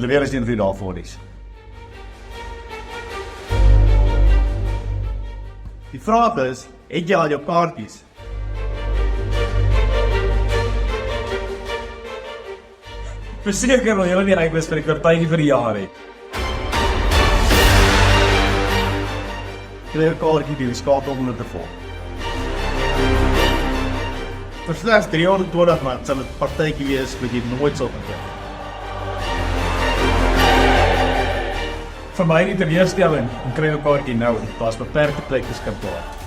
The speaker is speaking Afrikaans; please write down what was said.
Julle weer eens 1 vir die daarvoordies. Die vraag is, het jy al jou kaartjies? Verseker wil julle nie uitwis vir die kwartjie vir die jaar het. Julle jou kaartjie die skakel om dit te volg. Vir slegs 320 man sal dit partytjie wees wat jy nooit sal vergeet. Vir my nie teleurstelling, en kry jou kaartjie nou, daar's beperkte plek beskikbaar.